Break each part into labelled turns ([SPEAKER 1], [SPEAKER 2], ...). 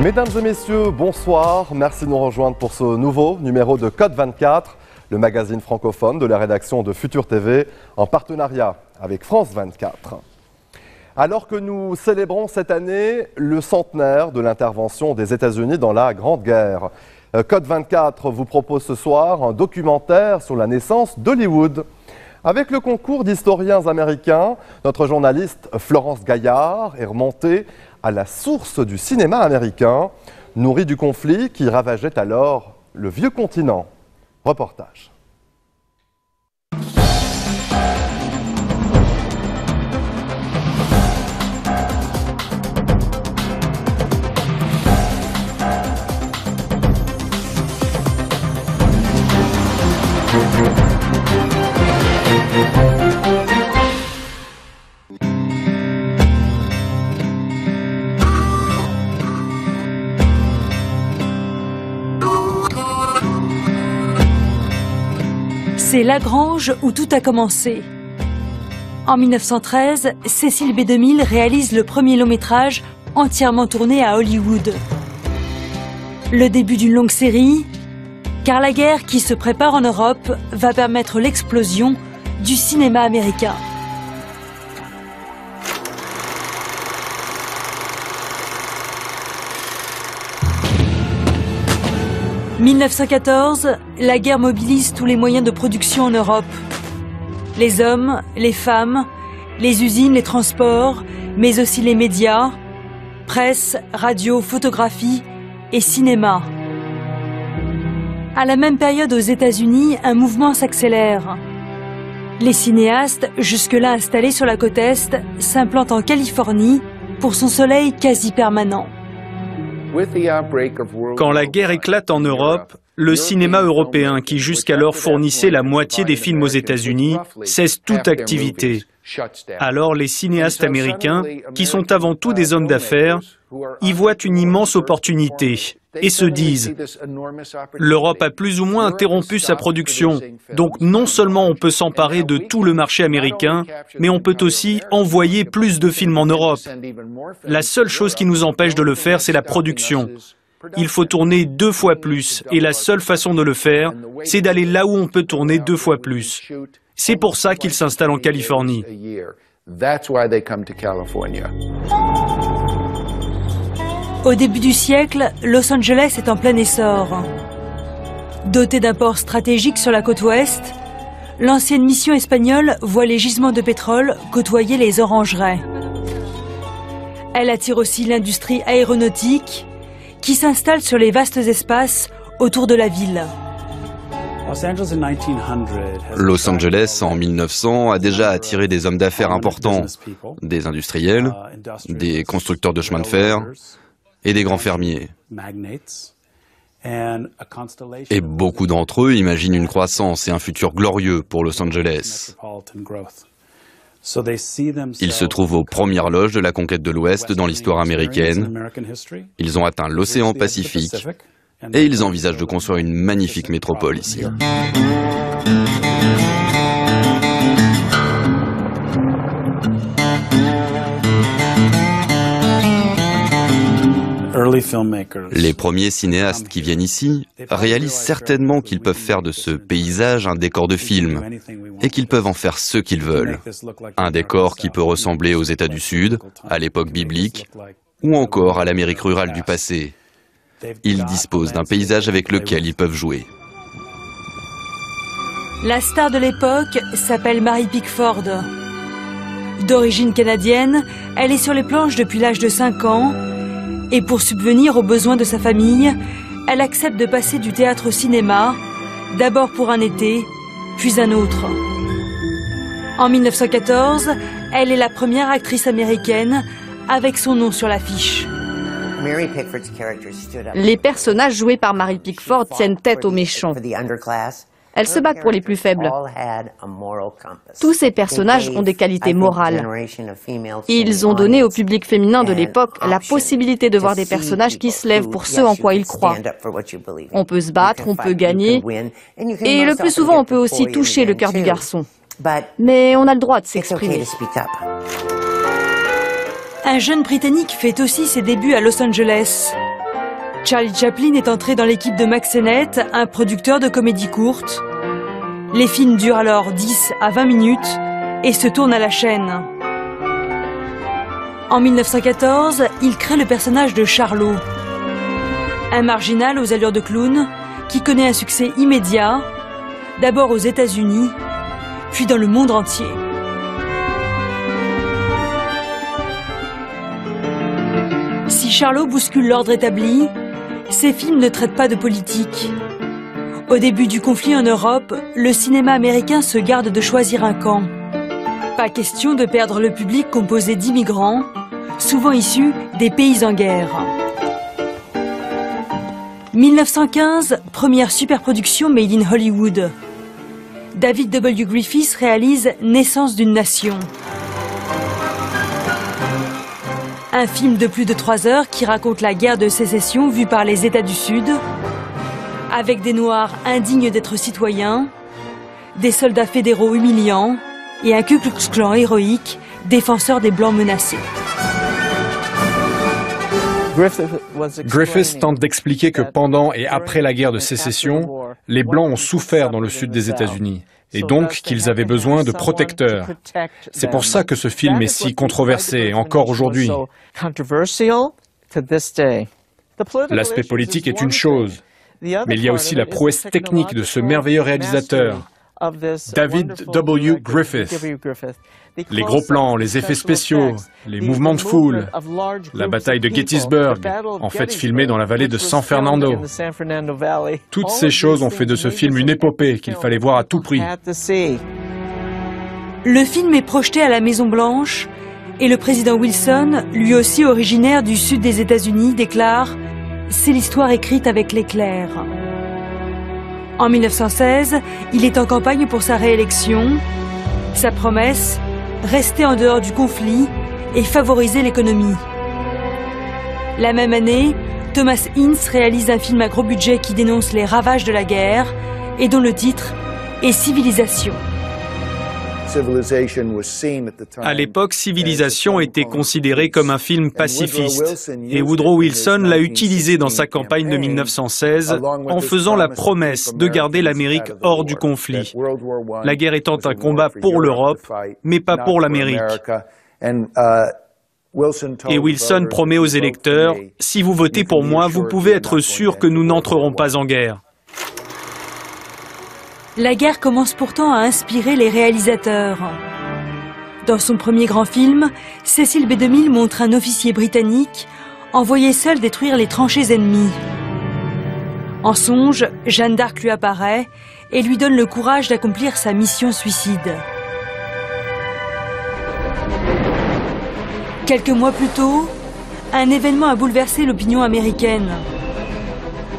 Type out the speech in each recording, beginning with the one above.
[SPEAKER 1] Mesdames et messieurs, bonsoir. Merci de nous rejoindre pour ce nouveau numéro de Code 24, le magazine francophone de la rédaction de Futur TV, en partenariat avec France 24. Alors que nous célébrons cette année le centenaire de l'intervention des États-Unis dans la Grande Guerre, Code 24 vous propose ce soir un documentaire sur la naissance d'Hollywood. Avec le concours d'historiens américains, notre journaliste Florence Gaillard est remontée à la source du cinéma américain, nourri du conflit qui ravageait alors le vieux continent. Reportage.
[SPEAKER 2] C'est La Grange où tout a commencé. En 1913, Cecil B. DeMille réalise le premier long-métrage entièrement tourné à Hollywood. Le début d'une longue série, car la guerre qui se prépare en Europe va permettre l'explosion du cinéma américain. « 1914, la guerre mobilise tous les moyens de production en Europe. Les hommes, les femmes, les usines, les transports, mais aussi les médias, presse, radio, photographie et cinéma. À la même période aux États-Unis, un mouvement s'accélère. Les cinéastes, jusque-là installés sur la côte Est, s'implantent en Californie pour son soleil quasi permanent.
[SPEAKER 3] Quand la guerre éclate en Europe, le cinéma européen, qui jusqu'alors fournissait la moitié des films aux États-Unis, cesse toute activité. Alors les cinéastes américains, qui sont avant tout des hommes d'affaires, y voient une immense opportunité et se disent « L'Europe a plus ou moins interrompu sa production, donc non seulement on peut s'emparer de tout le marché américain, mais on peut aussi envoyer plus de films en Europe. La seule chose qui nous empêche de le faire, c'est la production. Il faut tourner 2 fois plus, et la seule façon de le faire, c'est d'aller là où on peut tourner 2 fois plus. C'est pour ça qu'ils s'installent en Californie. »
[SPEAKER 2] Au début du siècle, Los Angeles est en plein essor. Dotée d'un port stratégique sur la côte ouest, l'ancienne mission espagnole voit les gisements de pétrole côtoyer les orangeraies. Elle attire aussi l'industrie aéronautique qui s'installe sur les vastes espaces autour de la ville.
[SPEAKER 4] Los Angeles, en 1900, a déjà attiré des hommes d'affaires importants, des industriels, des constructeurs de chemins de fer et des grands fermiers. Et beaucoup d'entre eux imaginent une croissance et un futur glorieux pour Los Angeles. Ils se trouvent aux premières loges de la conquête de l'Ouest dans l'histoire américaine. Ils ont atteint l'océan Pacifique et ils envisagent de construire une magnifique métropole ici. Les premiers cinéastes qui viennent ici réalisent certainement qu'ils peuvent faire de ce paysage un décor de film et qu'ils peuvent en faire ce qu'ils veulent. Un décor qui peut ressembler aux États du Sud, à l'époque biblique, ou encore à l'Amérique rurale du passé. Ils disposent d'un paysage avec lequel ils peuvent jouer.
[SPEAKER 2] La star de l'époque s'appelle Mary Pickford. D'origine canadienne, elle est sur les planches depuis l'âge de 5 ans. Et pour subvenir aux besoins de sa famille, elle accepte de passer du théâtre au cinéma, d'abord pour un été, puis un autre. En 1914, elle est la première actrice américaine avec son nom sur l'affiche.
[SPEAKER 5] Les personnages joués par Mary Pickford tiennent tête aux méchants. Elles se battent pour les plus faibles. Tous ces personnages ont des qualités morales. Ils ont donné au public féminin de l'époque la possibilité de voir des personnages qui se lèvent pour ce en quoi ils croient. On peut se battre, on peut gagner, et le plus souvent on peut aussi toucher le cœur du garçon. Mais on a le droit de s'exprimer.
[SPEAKER 2] Un jeune Britannique fait aussi ses débuts à Los Angeles. Charlie Chaplin est entré dans l'équipe de Mack Sennett, un producteur de comédies courtes. Les films durent alors 10 à 20 minutes et se tournent à la chaîne. En 1914, il crée le personnage de Charlot, un marginal aux allures de clown qui connaît un succès immédiat, d'abord aux États-Unis, puis dans le monde entier. Si Charlot bouscule l'ordre établi, ses films ne traitent pas de politique. Au début du conflit en Europe, le cinéma américain se garde de choisir un camp. Pas question de perdre le public composé d'immigrants, souvent issus des pays en guerre. 1915, première superproduction made in Hollywood. David W. Griffith réalise Naissance d'une nation. Un film de plus de 3 heures qui raconte la guerre de sécession vue par les États du Sud, avec des Noirs indignes d'être citoyens, des soldats fédéraux humiliants et un Ku Klux Klan héroïque, défenseur des Blancs menacés.
[SPEAKER 6] Griffith tente d'expliquer que pendant et après la guerre de sécession, les Blancs ont souffert dans le sud des États-Unis, et donc qu'ils avaient besoin de protecteurs. C'est pour ça que ce film est si controversé, encore aujourd'hui. L'aspect politique est une chose, mais il y a aussi la prouesse technique de ce merveilleux réalisateur, David W. Griffith. Les gros plans, les effets spéciaux, les mouvements de foule, la bataille de Gettysburg, en fait filmée dans la vallée de San Fernando. Toutes ces choses ont fait de ce film une épopée qu'il fallait voir à tout prix.
[SPEAKER 2] Le film est projeté à la Maison-Blanche et le président Wilson, lui aussi originaire du sud des États-Unis, déclare « C'est l'histoire écrite avec l'éclair ». En 1916, il est en campagne pour sa réélection. Sa promesse, rester en dehors du conflit et favoriser l'économie. La même année, Thomas Ince réalise un film à gros budget qui dénonce les ravages de la guerre et dont le titre est Civilisation.
[SPEAKER 3] À l'époque, Civilisation était considéré comme un film pacifiste et Woodrow Wilson l'a utilisé dans sa campagne de 1916 en faisant la promesse de garder l'Amérique hors du conflit. La guerre étant un combat pour l'Europe, mais pas pour l'Amérique. Et Wilson promet aux électeurs, si vous votez pour moi, vous pouvez être sûr que nous n'entrerons pas en guerre.
[SPEAKER 2] La guerre commence pourtant à inspirer les réalisateurs. Dans son premier grand film, Cecil B. DeMille montre un officier britannique envoyé seul détruire les tranchées ennemies. En songe, Jeanne d'Arc lui apparaît et lui donne le courage d'accomplir sa mission suicide. Quelques mois plus tôt, un événement a bouleversé l'opinion américaine.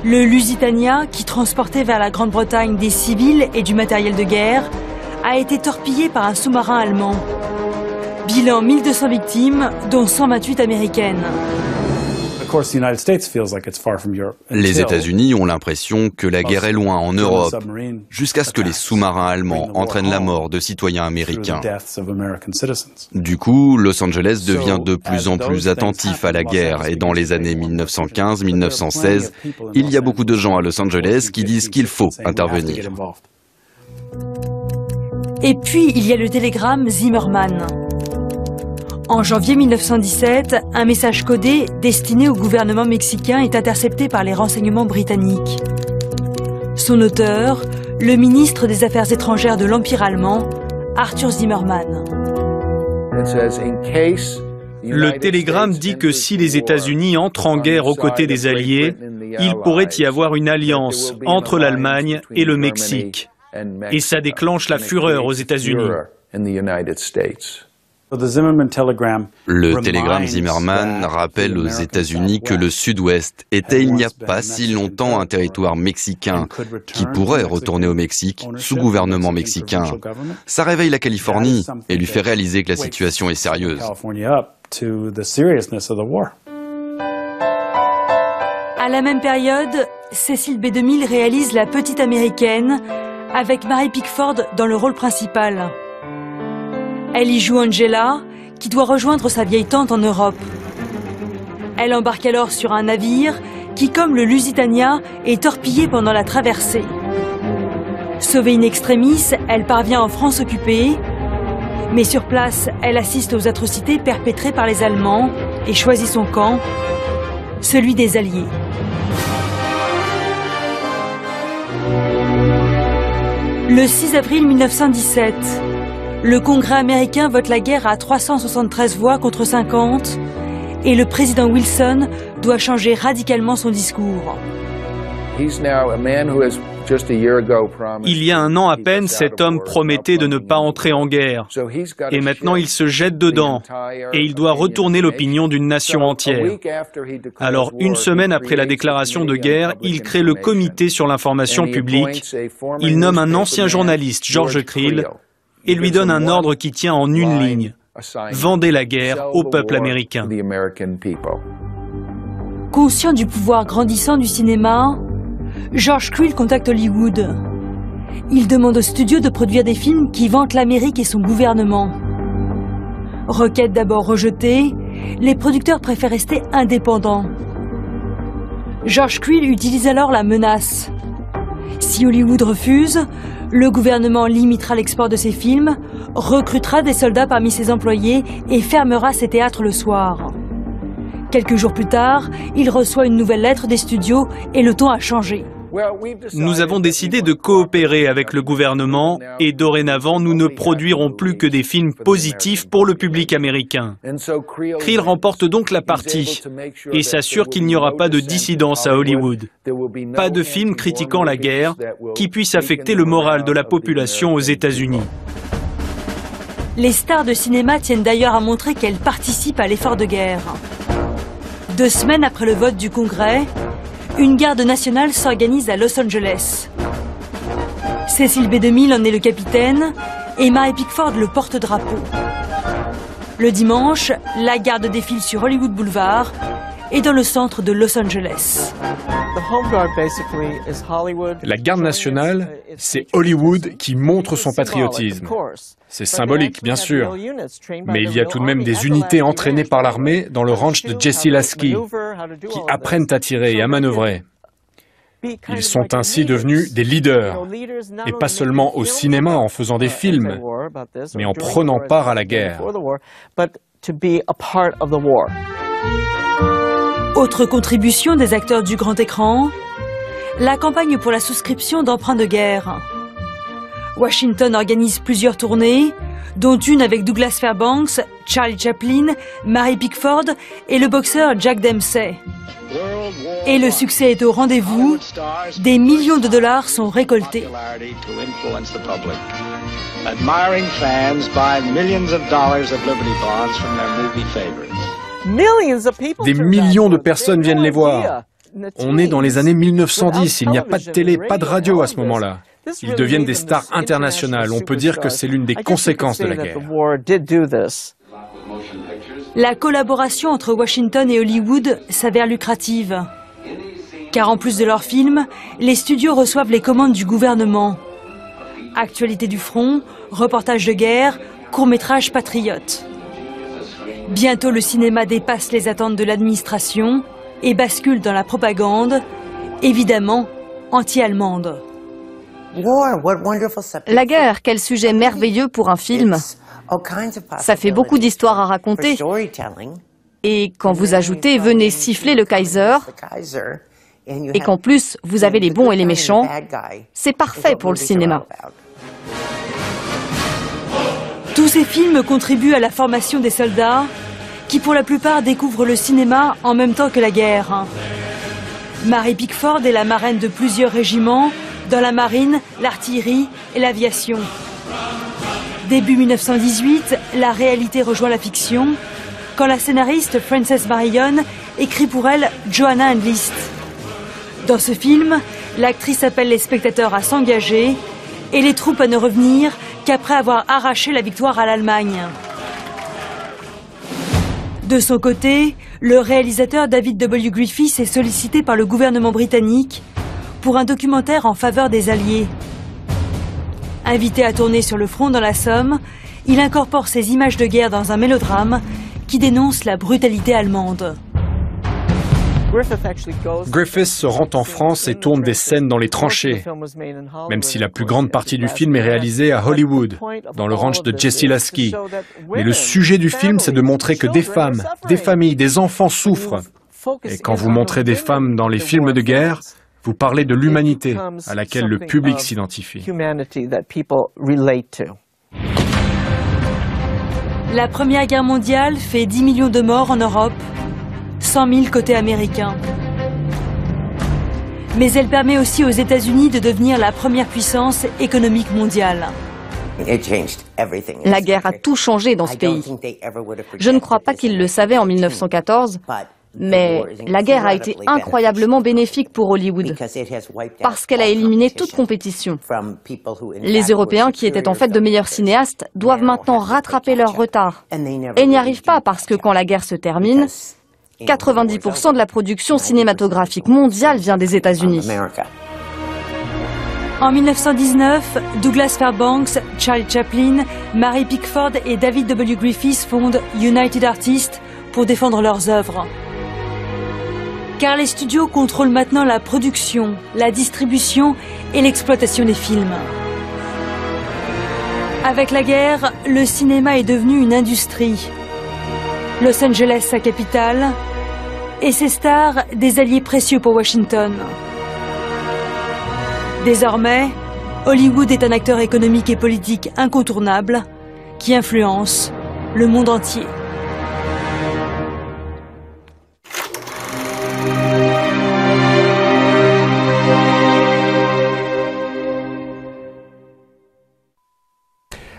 [SPEAKER 2] Le Lusitania, qui transportait vers la Grande-Bretagne des civils et du matériel de guerre, a été torpillé par un sous-marin allemand. Bilan 1200 victimes, dont 128 américaines.
[SPEAKER 4] Les États-Unis ont l'impression que la guerre est loin en Europe, jusqu'à ce que les sous-marins allemands entraînent la mort de citoyens américains. Du coup, Los Angeles devient de plus en plus attentif à la guerre, et dans les années 1915-1916, il y a beaucoup de gens à Los Angeles qui disent qu'il faut intervenir.
[SPEAKER 2] Et puis, il y a le télégramme Zimmermann. En janvier 1917, un message codé destiné au gouvernement mexicain est intercepté par les renseignements britanniques. Son auteur, le ministre des Affaires étrangères de l'Empire allemand, Arthur Zimmermann.
[SPEAKER 3] Le télégramme dit que si les États-Unis entrent en guerre aux côtés des Alliés, il pourrait y avoir une alliance entre l'Allemagne et le Mexique. Et ça déclenche la fureur aux États-Unis.
[SPEAKER 4] Le télégramme Zimmermann rappelle aux États-Unis que le Sud-Ouest était il n'y a pas si longtemps un territoire mexicain qui pourrait retourner au Mexique sous gouvernement mexicain. Ça réveille la Californie et lui fait réaliser que la situation est sérieuse.
[SPEAKER 2] À la même période, Cecil B. DeMille réalise La Petite Américaine avec Mary Pickford dans le rôle principal. Elle y joue Angela, qui doit rejoindre sa vieille tante en Europe. Elle embarque alors sur un navire qui, comme le Lusitania, est torpillée pendant la traversée. Sauvée in extremis, elle parvient en France occupée, mais sur place, elle assiste aux atrocités perpétrées par les Allemands et choisit son camp, celui des Alliés. Le 6 avril 1917, le Congrès américain vote la guerre à 373 voix contre 50 et le président Wilson doit changer radicalement son discours.
[SPEAKER 3] Il y a un an à peine, cet homme promettait de ne pas entrer en guerre. Et maintenant, il se jette dedans. Et il doit retourner l'opinion d'une nation entière. Alors, une semaine après la déclaration de guerre, il crée le Comité sur l'information publique. Il nomme un ancien journaliste, George Creel, et lui donne un ordre qui tient en une ligne. Vendez la guerre au peuple américain.
[SPEAKER 2] Conscient du pouvoir grandissant du cinéma, George Creel contacte Hollywood. Il demande au studio de produire des films qui vantent l'Amérique et son gouvernement. Requête d'abord rejetée, les producteurs préfèrent rester indépendants. George Creel utilise alors la menace. Si Hollywood refuse, le gouvernement limitera l'export de ses films, recrutera des soldats parmi ses employés et fermera ses théâtres le soir. Quelques jours plus tard, il reçoit une nouvelle lettre des studios et le ton a changé.
[SPEAKER 3] Nous avons décidé de coopérer avec le gouvernement et dorénavant, nous ne produirons plus que des films positifs pour le public américain. Creel remporte donc la partie et s'assure qu'il n'y aura pas de dissidence à Hollywood. Pas de film critiquant la guerre qui puisse affecter le moral de la population aux États-Unis.
[SPEAKER 2] Les stars de cinéma tiennent d'ailleurs à montrer qu'elles participent à l'effort de guerre. 2 semaines après le vote du Congrès, une garde nationale s'organise à Los Angeles. Cecil B. DeMille en est le capitaine et Mary Pickford le porte-drapeau. Le dimanche, la garde défile sur Hollywood Boulevard et dans le centre de Los Angeles.
[SPEAKER 6] La garde nationale, c'est Hollywood qui montre son patriotisme. C'est symbolique, bien sûr, mais il y a tout de même des unités entraînées par l'armée dans le ranch de Jesse Lasky qui apprennent à tirer et à manœuvrer. Ils sont ainsi devenus des leaders, et pas seulement au cinéma en faisant des films, mais en prenant part à la guerre.
[SPEAKER 2] Autre contribution des acteurs du grand écran, la campagne pour la souscription d'emprunts de guerre. Washington organise plusieurs tournées, dont une avec Douglas Fairbanks, Charlie Chaplin, Mary Pickford et le boxeur Jack Dempsey. Et le succès est au rendez-vous, des millions de dollars sont récoltés.
[SPEAKER 6] Des millions de personnes viennent les voir. On est dans les années 1910, il n'y a pas de télé, pas de radio à ce moment-là. Ils deviennent des stars internationales. On peut dire que c'est l'une des conséquences de la guerre.
[SPEAKER 2] La collaboration entre Washington et Hollywood s'avère lucrative. Car en plus de leurs films, les studios reçoivent les commandes du gouvernement. Actualité du front, reportages de guerre, courts-métrages patriotes. Bientôt, le cinéma dépasse les attentes de l'administration et bascule dans la propagande, évidemment anti-allemande.
[SPEAKER 5] La guerre, quel sujet merveilleux pour un film. Ça fait beaucoup d'histoires à raconter. Et quand vous ajoutez « Venez siffler le Kaiser », et qu'en plus, vous avez les bons et les méchants, c'est parfait pour le cinéma.
[SPEAKER 2] Tous ces films contribuent à la formation des soldats qui, pour la plupart, découvrent le cinéma en même temps que la guerre. Mary Pickford est la marraine de plusieurs régiments dans la marine, l'artillerie et l'aviation. Début 1918, la réalité rejoint la fiction quand la scénariste Frances Marion écrit pour elle Johanna and Liszt. Dans ce film, l'actrice appelle les spectateurs à s'engager et les troupes à ne revenir qu'après avoir arraché la victoire à l'Allemagne. De son côté, le réalisateur David W. Griffith est sollicité par le gouvernement britannique pour un documentaire en faveur des Alliés. Invité à tourner sur le front dans la Somme, il incorpore ces images de guerre dans un mélodrame qui dénonce la brutalité allemande.
[SPEAKER 6] Griffith se rend en France et tourne des scènes dans les tranchées, même si la plus grande partie du film est réalisée à Hollywood, dans le ranch de Jesse Lasky. Mais le sujet du film, c'est de montrer que des femmes, des familles, des enfants souffrent. Et quand vous montrez des femmes dans les films de guerre, vous parlez de l'humanité à laquelle le public s'identifie.
[SPEAKER 2] La Première Guerre mondiale fait 10 millions de morts en Europe, 100 000 côté américain. Mais elle permet aussi aux États-Unis de devenir la première puissance économique mondiale.
[SPEAKER 5] La guerre a tout changé dans ce pays. Je ne crois pas qu'ils le savaient en 1914, mais la guerre a été incroyablement bénéfique pour Hollywood, parce qu'elle a éliminé toute compétition. Les Européens, qui étaient en fait de meilleurs cinéastes, doivent maintenant rattraper leur retard. Et n'y arrivent pas parce que quand la guerre se termine, 90% de la production cinématographique mondiale vient des États-Unis.
[SPEAKER 2] En 1919, Douglas Fairbanks, Charlie Chaplin, Mary Pickford et David W. Griffith fondent United Artists pour défendre leurs œuvres. Car les studios contrôlent maintenant la production, la distribution et l'exploitation des films. Avec la guerre, le cinéma est devenu une industrie. Los Angeles, sa capitale, et ses stars, des alliés précieux pour Washington. Désormais, Hollywood est un acteur économique et politique incontournable qui influence le monde entier.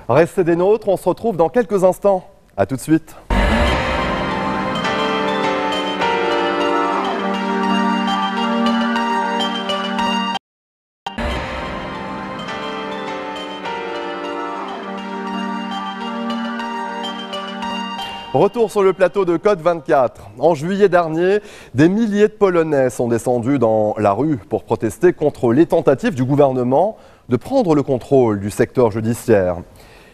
[SPEAKER 1] Restez des nôtres, on se retrouve dans quelques instants. A tout de suite. Retour sur le plateau de Code 24. En juillet dernier, des milliers de Polonais sont descendus dans la rue pour protester contre les tentatives du gouvernement de prendre le contrôle du secteur judiciaire.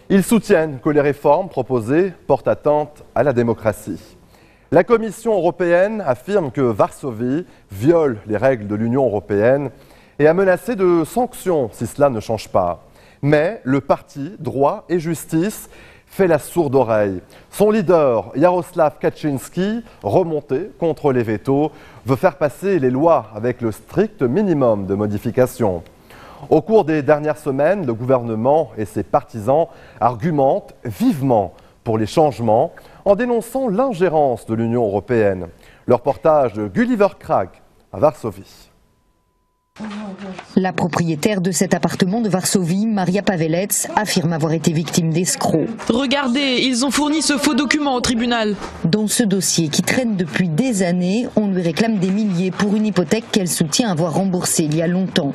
[SPEAKER 1] Ils soutiennent que les réformes proposées portent atteinte à la démocratie. La Commission européenne affirme que Varsovie viole les règles de l'Union européenne et a menacé de sanctions si cela ne change pas. Mais le parti Droit et Justice fait la sourde oreille. Son leader, Jaroslaw Kaczynski, remonté contre les vétos, veut faire passer les lois avec le strict minimum de modifications. Au cours des dernières semaines, le gouvernement et ses partisans argumentent vivement pour les changements en dénonçant l'ingérence de l'Union européenne. Le reportage de Gulliver Krag à Varsovie.
[SPEAKER 7] La propriétaire de cet appartement de Varsovie, Maria Pavelec, affirme avoir été victime d'escrocs.
[SPEAKER 8] Regardez, ils ont fourni ce faux document au tribunal.
[SPEAKER 7] Dans ce dossier qui traîne depuis des années, on lui réclame des milliers pour une hypothèque qu'elle soutient avoir remboursée il y a longtemps.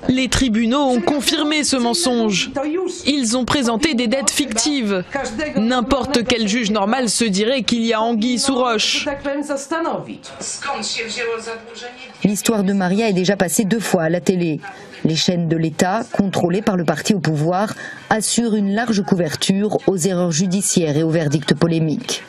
[SPEAKER 8] Les tribunaux ont confirmé ce mensonge. Ils ont présenté des dettes fictives. N'importe quel juge normal se dirait qu'il y a anguille sous roche.
[SPEAKER 7] L'histoire de Maria est déjà passée 2 fois à la télé. Les chaînes de l'État, contrôlées par le parti au pouvoir, assurent une large couverture aux erreurs judiciaires et aux verdicts polémiques.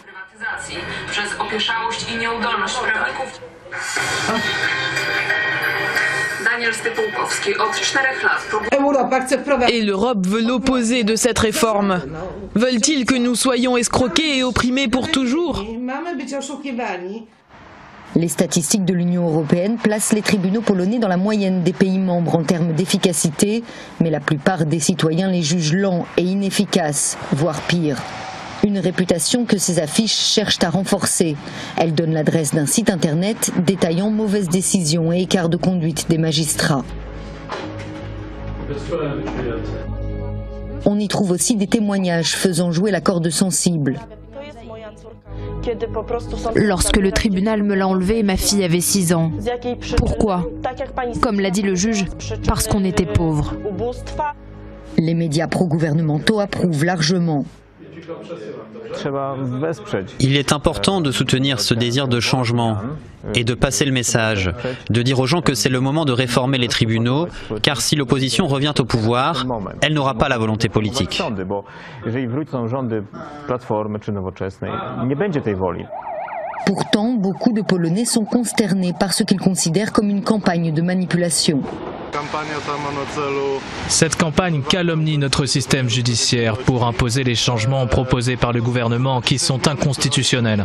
[SPEAKER 8] Et l'Europe veut l'opposé de cette réforme. Veulent-ils que nous soyons escroqués et opprimés pour toujours ?
[SPEAKER 7] Les statistiques de l'Union européenne placent les tribunaux polonais dans la moyenne des pays membres en termes d'efficacité, mais la plupart des citoyens les jugent lents et inefficaces, voire pire. Une réputation que ces affiches cherchent à renforcer. Elles donnent l'adresse d'un site internet détaillant mauvaises décisions et écarts de conduite des magistrats. On y trouve aussi des témoignages faisant jouer la corde sensible.
[SPEAKER 9] Lorsque le tribunal me l'a enlevé, ma fille avait 6 ans. Pourquoi ? Comme l'a dit le juge, parce qu'on était pauvres.
[SPEAKER 7] Les médias pro-gouvernementaux approuvent largement.
[SPEAKER 10] Il est important de soutenir ce désir de changement et de passer le message, de dire aux gens que c'est le moment de réformer les tribunaux, car si l'opposition revient au pouvoir, elle n'aura pas la volonté politique.
[SPEAKER 7] Pourtant, beaucoup de Polonais sont consternés par ce qu'ils considèrent comme une campagne de manipulation.
[SPEAKER 11] Cette campagne calomnie notre système judiciaire pour imposer les changements proposés par le gouvernement qui sont inconstitutionnels.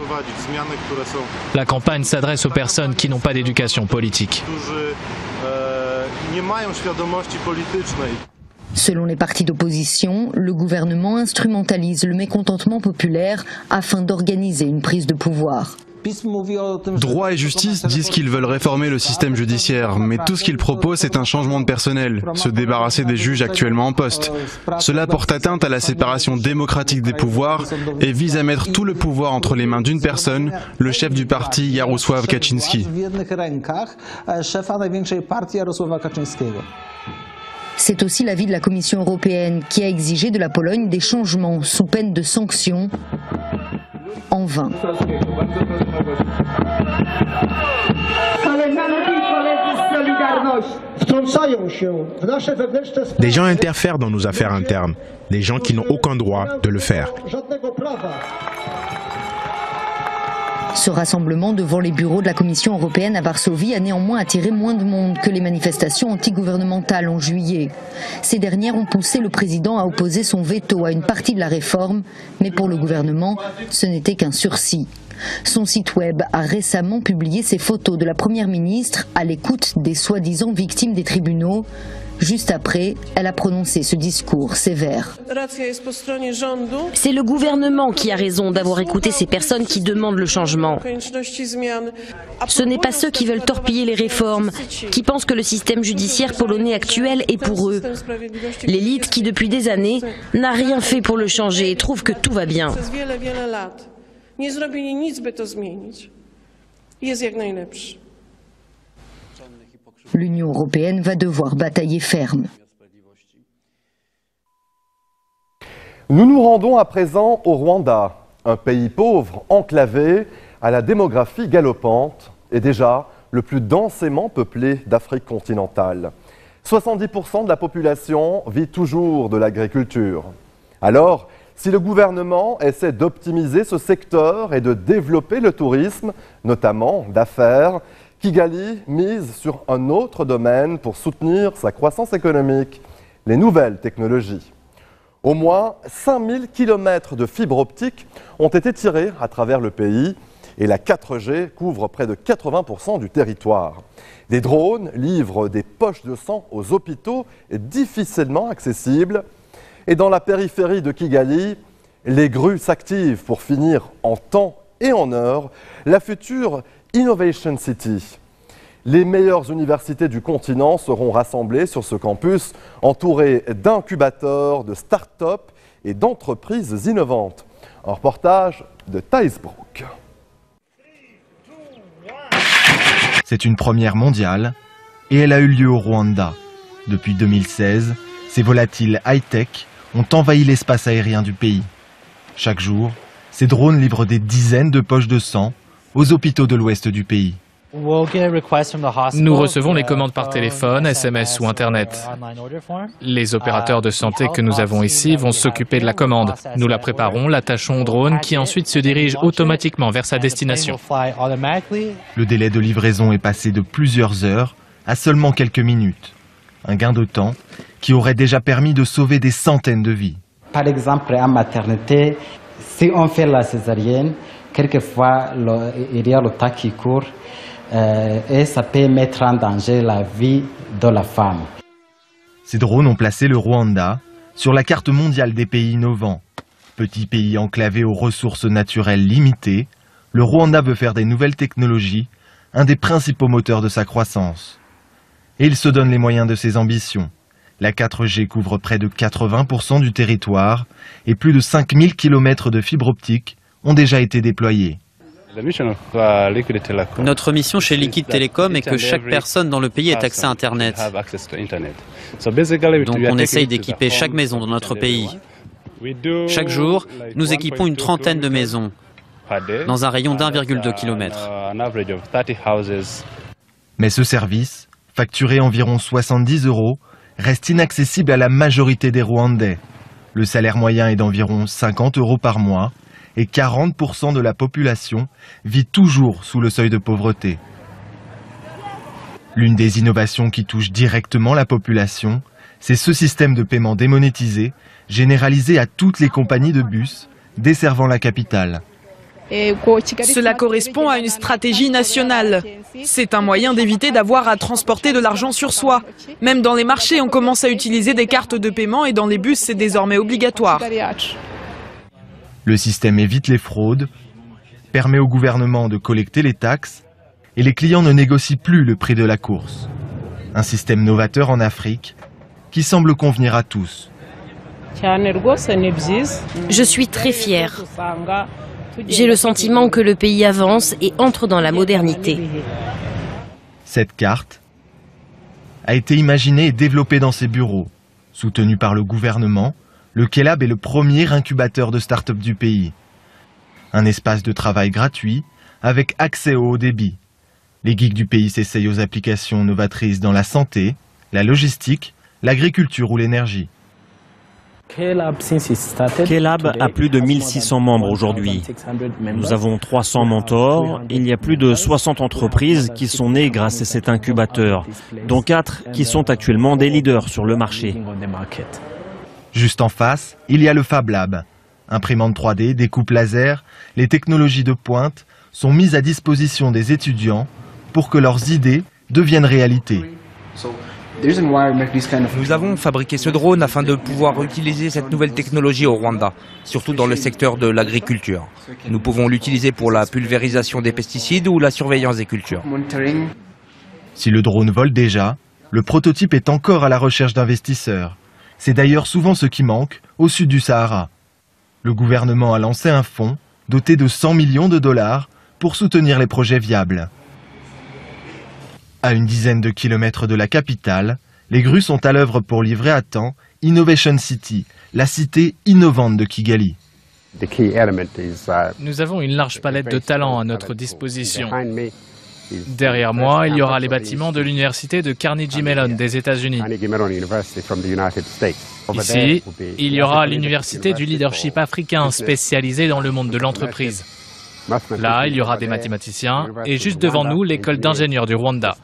[SPEAKER 11] La campagne s'adresse aux personnes qui n'ont pas d'éducation politique.
[SPEAKER 7] Selon les partis d'opposition, le gouvernement instrumentalise le mécontentement populaire afin d'organiser une prise de pouvoir.
[SPEAKER 12] Droit et justice disent qu'ils veulent réformer le système judiciaire, mais tout ce qu'ils proposent c'est un changement de personnel, se débarrasser des juges actuellement en poste. Cela porte atteinte à la séparation démocratique des pouvoirs et vise à mettre tout le pouvoir entre les mains d'une personne, le chef du parti Jarosław Kaczyński.
[SPEAKER 7] C'est aussi l'avis de la Commission européenne qui a exigé de la Pologne des changements sous peine de sanctions. En vain.
[SPEAKER 13] Des gens interfèrent dans nos affaires internes, des gens qui n'ont aucun droit de le faire.
[SPEAKER 7] Ce rassemblement devant les bureaux de la Commission européenne à Varsovie a néanmoins attiré moins de monde que les manifestations antigouvernementales en juillet. Ces dernières ont poussé le président à opposer son veto à une partie de la réforme, mais pour le gouvernement, ce n'était qu'un sursis. Son site web a récemment publié ces photos de la première ministre à l'écoute des soi-disant victimes des tribunaux. Juste après, elle a prononcé ce discours sévère.
[SPEAKER 14] C'est le gouvernement qui a raison d'avoir écouté ces personnes qui demandent le changement. Ce n'est pas ceux qui veulent torpiller les réformes, qui pensent que le système judiciaire polonais actuel est pour eux. L'élite qui, depuis des années, n'a rien fait pour le changer et trouve que tout va bien.
[SPEAKER 7] L'Union européenne va devoir batailler ferme.
[SPEAKER 1] Nous nous rendons à présent au Rwanda, un pays pauvre, enclavé, à la démographie galopante et déjà le plus densément peuplé d'Afrique continentale. 70% de la population vit toujours de l'agriculture. Alors, si le gouvernement essaie d'optimiser ce secteur et de développer le tourisme, notamment d'affaires, Kigali mise sur un autre domaine pour soutenir sa croissance économique, les nouvelles technologies. Au moins 5000 km de fibres optiques ont été tirés à travers le pays et la 4G couvre près de 80% du territoire. Des drones livrent des poches de sang aux hôpitaux difficilement accessibles. Et dans la périphérie de Kigali, les grues s'activent pour finir en temps et en heure la future Innovation City. Les meilleures universités du continent seront rassemblées sur ce campus, entourées d'incubateurs, de start-up et d'entreprises innovantes. Un reportage de Thijs Broek.
[SPEAKER 15] C'est une première mondiale et elle a eu lieu au Rwanda. Depuis 2016, ces volatiles high-tech ont envahi l'espace aérien du pays. Chaque jour, ces drones livrent des dizaines de poches de sang aux hôpitaux de l'ouest du pays.
[SPEAKER 11] Nous recevons les commandes par téléphone, SMS ou Internet. Les opérateurs de santé que nous avons ici vont s'occuper de la commande. Nous la préparons, l'attachons au drone qui ensuite se dirige automatiquement vers sa destination.
[SPEAKER 15] Le délai de livraison est passé de plusieurs heures à seulement quelques minutes. Un gain de temps qui aurait déjà permis de sauver des centaines de vies.
[SPEAKER 16] Par exemple, en maternité, si on fait la césarienne, quelquefois il y a le temps qui court et ça peut mettre en danger la vie de la femme.
[SPEAKER 15] Ces drones ont placé le Rwanda sur la carte mondiale des pays innovants. Petit pays enclavé aux ressources naturelles limitées, le Rwanda veut faire des nouvelles technologies un des principaux moteurs de sa croissance. Et il se donne les moyens de ses ambitions. La 4G couvre près de 80% du territoire et plus de 5000 km de fibres optiques ont déjà été déployés.
[SPEAKER 10] Notre mission chez Liquid Telecom est que chaque personne dans le pays ait accès à Internet. Donc on essaye d'équiper chaque maison dans notre pays. Chaque jour, nous équipons une trentaine de maisons dans un rayon d'1,2 km.
[SPEAKER 15] Mais ce service, facturé environ 70 €, reste inaccessible à la majorité des Rwandais. Le salaire moyen est d'environ 50 € par mois
[SPEAKER 12] et 40% de la population vit toujours sous le seuil de pauvreté. L'une des innovations qui touche directement la population, c'est ce système de paiement démonétisé, généralisé à toutes les compagnies de bus desservant la capitale.
[SPEAKER 8] Cela correspond à une stratégie nationale. C'est un moyen d'éviter d'avoir à transporter de l'argent sur soi. Même dans les marchés, on commence à utiliser des cartes de paiement et dans les bus, c'est désormais obligatoire.
[SPEAKER 12] Le système évite les fraudes, permet au gouvernement de collecter les taxes et les clients ne négocient plus le prix de la course. Un système novateur en Afrique qui semble convenir à tous.
[SPEAKER 14] Je suis très fière. J'ai le sentiment que le pays avance et entre dans la modernité.
[SPEAKER 12] Cette carte a été imaginée et développée dans ses bureaux. Soutenu par le gouvernement, le Kelab est le premier incubateur de start-up du pays. Un espace de travail gratuit avec accès au haut débit. Les geeks du pays s'essayent aux applications novatrices dans la santé, la logistique, l'agriculture ou l'énergie.
[SPEAKER 17] Kelab a plus de 1600 membres aujourd'hui. Nous avons 300 mentors. Il y a plus de 60 entreprises qui sont nées grâce à cet incubateur, dont 4 qui sont actuellement des leaders sur le marché.
[SPEAKER 12] Juste en face, il y a le Fab Lab. Imprimante 3D, découpe laser, les technologies de pointe sont mises à disposition des étudiants pour que leurs idées deviennent réalité.
[SPEAKER 18] Nous avons fabriqué ce drone afin de pouvoir utiliser cette nouvelle technologie au Rwanda, surtout dans le secteur de l'agriculture. Nous pouvons l'utiliser pour la pulvérisation des pesticides ou la surveillance des cultures.
[SPEAKER 12] Si le drone vole déjà, le prototype est encore à la recherche d'investisseurs. C'est d'ailleurs souvent ce qui manque au sud du Sahara. Le gouvernement a lancé un fonds doté de 100 millions de dollars pour soutenir les projets viables. À une dizaine de kilomètres de la capitale, les grues sont à l'œuvre pour livrer à temps Innovation City, la cité innovante de Kigali.
[SPEAKER 11] Nous avons une large palette de talents à notre disposition. Derrière moi, il y aura les bâtiments de l'université de Carnegie Mellon des États-Unis. Ici, il y aura l'université du leadership africain spécialisée dans le monde de l'entreprise. Là, il y aura des mathématiciens et juste devant nous, l'école d'ingénieurs du Rwanda.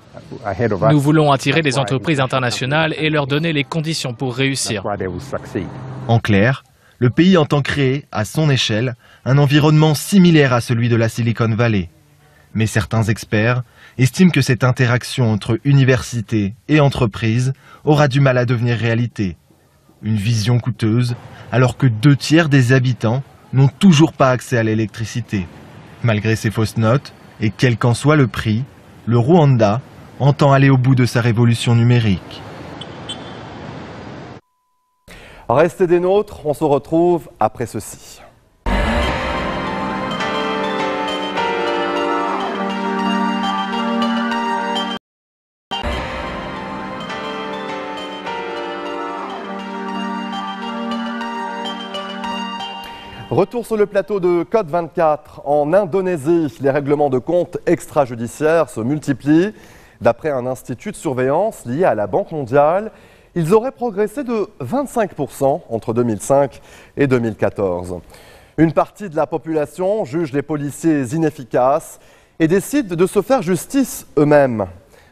[SPEAKER 11] Nous voulons attirer des entreprises internationales et leur donner les conditions pour réussir.
[SPEAKER 12] En clair, le pays entend créer, à son échelle, un environnement similaire à celui de la Silicon Valley. Mais certains experts estiment que cette interaction entre université et entreprise aura du mal à devenir réalité. Une vision coûteuse, alors que 2/3 des habitants n'ont toujours pas accès à l'électricité. Malgré ces fausses notes, et quel qu'en soit le prix, le Rwanda entend aller au bout de sa révolution numérique.
[SPEAKER 1] Restez des nôtres, on se retrouve après ceci. Retour sur le plateau de Code 24. En Indonésie, les règlements de comptes extrajudiciaires se multiplient. D'après un institut de surveillance lié à la Banque mondiale, ils auraient progressé de 25% entre 2005 et 2014. Une partie de la population juge les policiers inefficaces et décide de se faire justice eux-mêmes.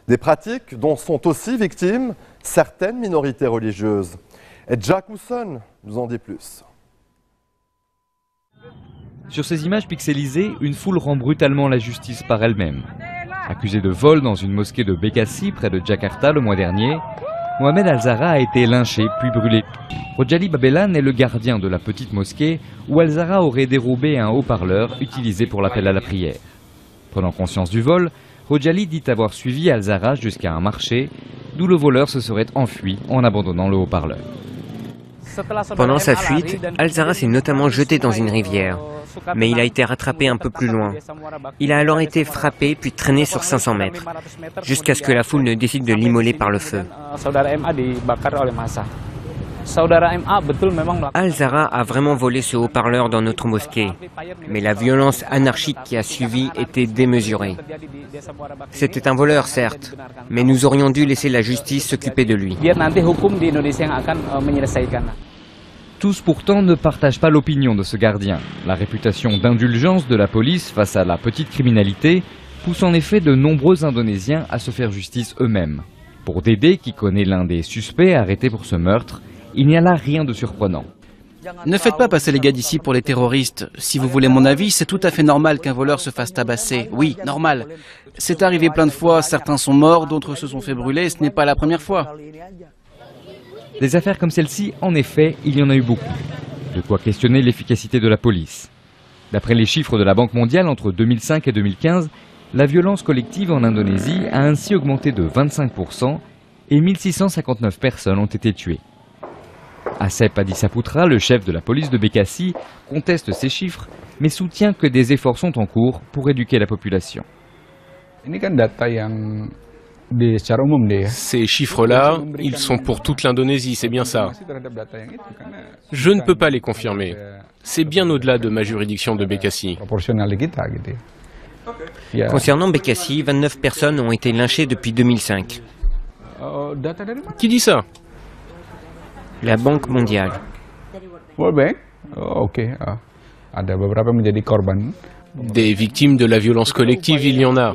[SPEAKER 1] Des pratiques dont sont aussi victimes certaines minorités religieuses. Et Jack Husson nous en dit plus.
[SPEAKER 19] Sur ces images pixelisées, une foule rend brutalement la justice par elle-même. Accusé de vol dans une mosquée de Bekasi, près de Jakarta, le mois dernier, Mohamed Al-Zahra a été lynché puis brûlé. Rojali Babelan est le gardien de la petite mosquée où Al-Zahra aurait dérobé un haut-parleur utilisé pour l'appel à la prière. Prenant conscience du vol, Rojali dit avoir suivi Al-Zahra jusqu'à un marché, d'où le voleur se serait enfui en abandonnant le haut-parleur.
[SPEAKER 20] Pendant sa fuite, Al-Zahra s'est notamment jeté dans une rivière, mais il a été rattrapé un peu plus loin. Il a alors été frappé puis traîné sur 500 mètres, jusqu'à ce que la foule ne décide de l'immoler par le feu. Al-Zahra a vraiment volé ce haut-parleur dans notre mosquée, mais la violence anarchique qui a suivi était démesurée. C'était un voleur, certes, mais nous aurions dû laisser la justice s'occuper de lui.
[SPEAKER 19] Tous pourtant ne partagent pas l'opinion de ce gardien. La réputation d'indulgence de la police face à la petite criminalité pousse en effet de nombreux Indonésiens à se faire justice eux-mêmes. Pour Dédé, qui connaît l'un des suspects arrêtés pour ce meurtre, il n'y a là rien de surprenant.
[SPEAKER 21] Ne faites pas passer les gars d'ici pour les terroristes. Si vous voulez mon avis, c'est tout à fait normal qu'un voleur se fasse tabasser. Oui, normal. C'est arrivé plein de fois, certains sont morts, d'autres se sont fait brûler, ce n'est pas la première fois.
[SPEAKER 19] Des affaires comme celle-ci, en effet, il y en a eu beaucoup. De quoi questionner l'efficacité de la police. D'après les chiffres de la Banque mondiale, entre 2005 et 2015, la violence collective en Indonésie a ainsi augmenté de 25% et 1659 personnes ont été tuées. Asep Adisaputra, le chef de la police de Bekasi, conteste ces chiffres, mais soutient que des efforts sont en cours pour éduquer la population.
[SPEAKER 22] Ces chiffres-là, ils sont pour toute l'Indonésie, c'est bien ça. Je ne peux pas les confirmer. C'est bien au-delà de ma juridiction de Bekasi.
[SPEAKER 20] Concernant Bekasi, 29 personnes ont été lynchées depuis 2005.
[SPEAKER 22] Qui dit ça?
[SPEAKER 20] La Banque mondiale.
[SPEAKER 22] Des victimes de la violence collective, il y en a.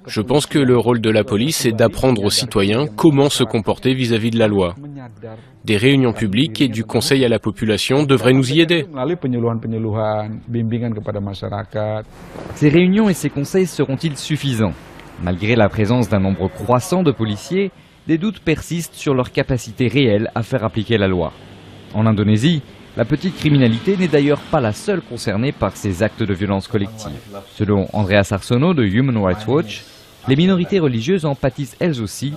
[SPEAKER 22] Je pense que le rôle de la police est d'apprendre aux citoyens comment se comporter vis-à-vis de la loi. Des réunions publiques et du conseil à la population devraient nous y aider.
[SPEAKER 19] Ces réunions et ces conseils seront-ils suffisants? Malgré la présence d'un nombre croissant de policiers, des doutes persistent sur leur capacité réelle à faire appliquer la loi. En Indonésie, la petite criminalité n'est d'ailleurs pas la seule concernée par ces actes de violence collective. Selon Andreas Arsenault de Human Rights Watch, les minorités religieuses en pâtissent elles aussi.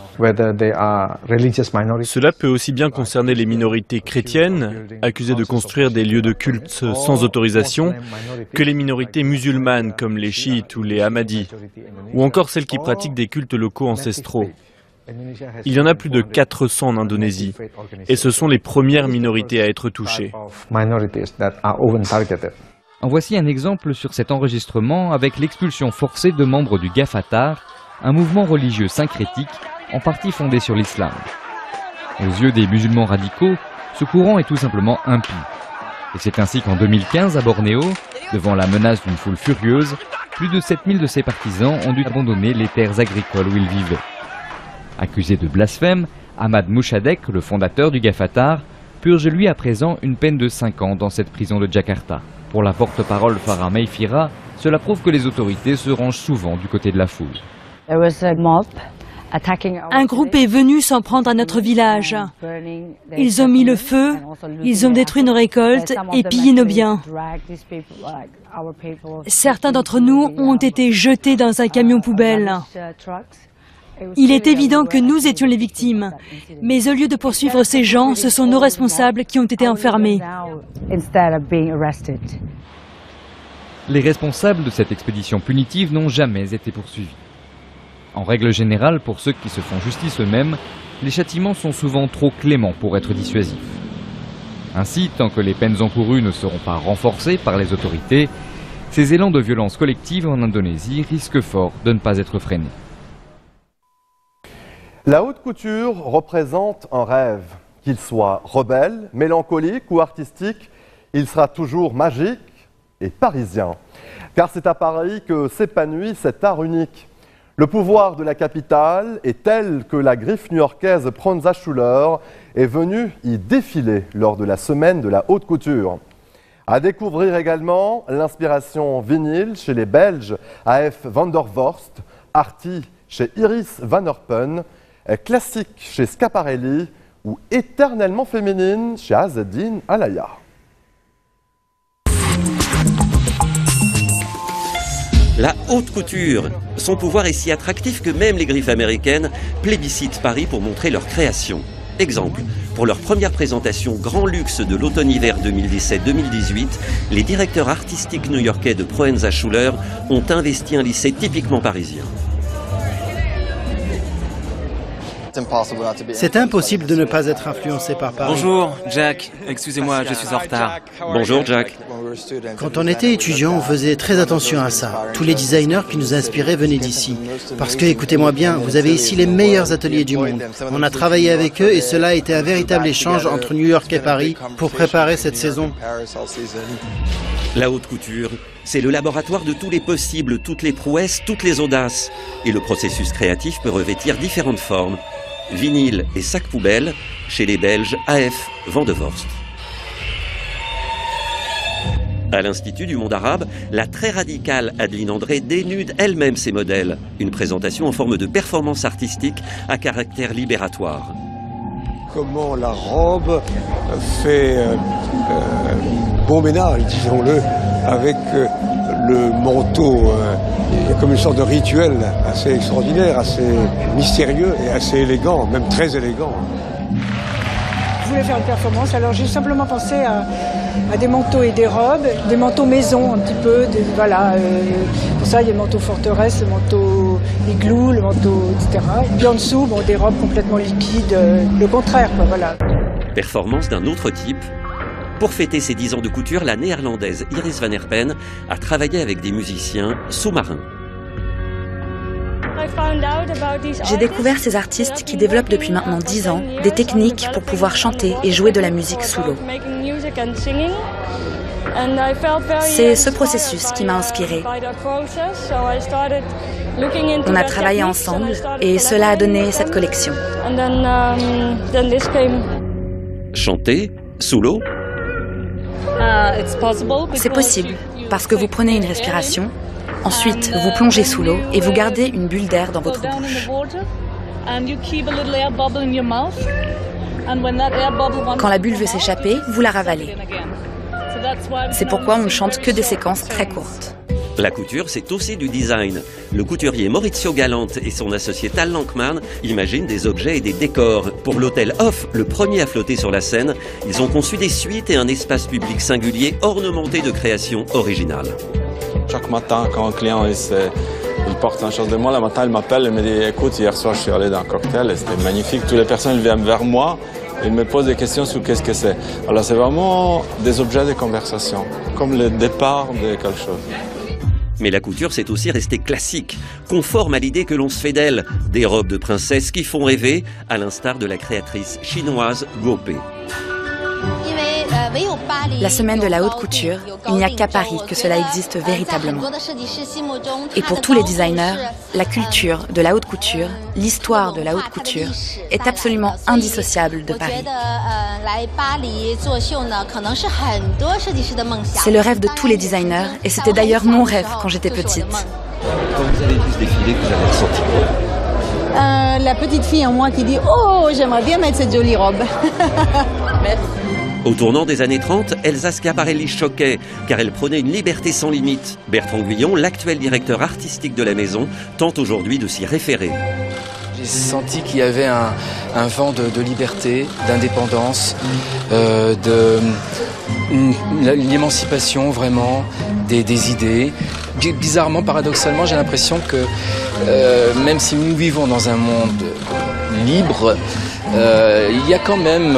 [SPEAKER 23] Cela peut aussi bien concerner les minorités chrétiennes, accusées de construire des lieux de culte sans autorisation, que les minorités musulmanes comme les chiites ou les ahmadis, ou encore celles qui pratiquent des cultes locaux ancestraux. Il y en a plus de 400 en Indonésie, et ce sont les premières minorités à être touchées.
[SPEAKER 19] En voici un exemple sur cet enregistrement avec l'expulsion forcée de membres du Gafatar, un mouvement religieux syncrétique en partie fondé sur l'islam. Aux yeux des musulmans radicaux, ce courant est tout simplement impie. Et c'est ainsi qu'en 2015, à Bornéo, devant la menace d'une foule furieuse, plus de 7000 de ses partisans ont dû abandonner les terres agricoles où ils vivaient. Accusé de blasphème, Ahmad Mouchadek, le fondateur du Gafatar, purge lui à présent une peine de 5 ans dans cette prison de Jakarta. Pour la porte-parole Farah Mayfira, cela prouve que les autorités se rangent souvent du côté de la foule.
[SPEAKER 2] Un groupe est venu s'en prendre à notre village. Ils ont mis le feu, ils ont détruit nos récoltes et pillé nos biens. Certains d'entre nous ont été jetés dans un camion poubelle. Il est évident que nous étions les victimes, mais au lieu de poursuivre ces gens, ce sont nos responsables qui ont été enfermés.
[SPEAKER 19] Les responsables de cette expédition punitive n'ont jamais été poursuivis. En règle générale, pour ceux qui se font justice eux-mêmes, les châtiments sont souvent trop cléments pour être dissuasifs. Ainsi, tant que les peines encourues ne seront pas renforcées par les autorités, ces élans de violence collective en Indonésie risquent fort de ne pas être freinés.
[SPEAKER 1] La haute couture représente un rêve. Qu'il soit rebelle, mélancolique ou artistique, il sera toujours magique et parisien. Car c'est à Paris que s'épanouit cet art unique. Le pouvoir de la capitale est tel que la griffe new-yorkaise Pronza Schuler est venue y défiler lors de la semaine de la haute couture. À découvrir également l'inspiration vinyle chez les Belges A.F. van der Vorst, Arty chez Iris van Herpen, classique chez Schiaparelli ou éternellement féminine chez Azzedine Alaya.
[SPEAKER 24] La haute couture. Son pouvoir est si attractif que même les griffes américaines plébiscitent Paris pour montrer leur création. Exemple, pour leur première présentation Grand Luxe de l'automne-hiver 2017-2018, les directeurs artistiques new-yorkais de Pronza Schuler ont investi un lycée typiquement parisien.
[SPEAKER 3] C'est impossible de ne pas être influencé par Paris.
[SPEAKER 4] Bonjour, Jack. Excusez-moi, je suis en retard.
[SPEAKER 24] Bonjour, Jack.
[SPEAKER 3] Quand on était étudiant, on faisait très attention à ça. Tous les designers qui nous inspiraient venaient d'ici. Parce que, écoutez-moi bien, vous avez ici les meilleurs ateliers du monde. On a travaillé avec eux et cela a été un véritable échange entre New York et Paris pour préparer cette saison.
[SPEAKER 24] La haute couture, c'est le laboratoire de tous les possibles, toutes les prouesses, toutes les audaces. Et le processus créatif peut revêtir différentes formes. Vinyle et sac poubelle, chez les Belges AF Van de Vorst. À l'Institut du monde arabe, la très radicale Adeline André dénude elle-même ses modèles. Une présentation en forme de performance artistique à caractère libératoire.
[SPEAKER 5] Comment la robe fait bon ménage, disons-le, avec le manteau. Il y a comme une sorte de rituel assez extraordinaire, assez mystérieux et assez élégant, même très élégant.
[SPEAKER 6] Je voulais faire une performance, alors j'ai simplement pensé à des manteaux et des robes, des manteaux maison un petit peu, voilà. Pour ça, il y a le manteau forteresse, le manteau igloo, le manteau, etc. Et puis en dessous, bon, des robes complètement liquides, le contraire, quoi, voilà.
[SPEAKER 24] Performance d'un autre type. Pour fêter ses 10 ans de couture, la néerlandaise Iris van Herpen a travaillé avec des musiciens sous-marins.
[SPEAKER 25] J'ai découvert ces artistes qui développent depuis maintenant 10 ans des techniques pour pouvoir chanter et jouer de la musique sous l'eau. C'est ce processus qui m'a inspirée. On a travaillé ensemble et cela a donné cette collection.
[SPEAKER 24] Chanter sous l'eau?
[SPEAKER 25] C'est possible parce que vous prenez une respiration. Ensuite, vous plongez sous l'eau et vous gardez une bulle d'air dans votre bouche. Quand la bulle veut s'échapper, vous la ravalez. C'est pourquoi on ne chante que des séquences très courtes.
[SPEAKER 24] La couture, c'est aussi du design. Le couturier Maurizio Galante et son associé Tal Lankman imaginent des objets et des décors. Pour l'hôtel Off, le premier à flotter sur la Seine, ils ont conçu des suites et un espace public singulier ornementé de créations originales.
[SPEAKER 26] Chaque matin, quand un client il porte un chose de moi, le matin, il m'appelle et me dit « Écoute, hier soir, je suis allé dans un cocktail et c'était magnifique. Toutes les personnes viennent vers moi et ils me posent des questions sur qu'est-ce que c'est. » Alors, c'est vraiment des objets de conversation, comme le départ de quelque chose.
[SPEAKER 24] Mais la couture, c'est aussi rester classique, conforme à l'idée que l'on se fait d'elle. Des robes de princesse qui font rêver, à l'instar de la créatrice chinoise Guo Pei.
[SPEAKER 25] La semaine de la haute couture, il n'y a qu'à Paris que cela existe véritablement. Et pour tous les designers, la culture de la haute couture, l'histoire de la haute couture est absolument indissociable de Paris. C'est le rêve de tous les designers et c'était d'ailleurs mon rêve quand j'étais petite.
[SPEAKER 24] Quand vous avez vu ce défilé, vous avez ressenti quoi?
[SPEAKER 27] La petite fille en moi qui dit « Oh, j'aimerais bien mettre cette jolie robe ».
[SPEAKER 24] Au tournant des années 30, Elsa Schiaparelli choquait, car elle prenait une liberté sans limite. Bertrand Guyon, l'actuel directeur artistique de la maison, tente aujourd'hui de s'y référer.
[SPEAKER 28] J'ai senti qu'il y avait un vent de liberté, d'indépendance, l'émancipation vraiment des idées. Bizarrement, paradoxalement, j'ai l'impression que même si nous vivons dans un monde libre, il y a quand même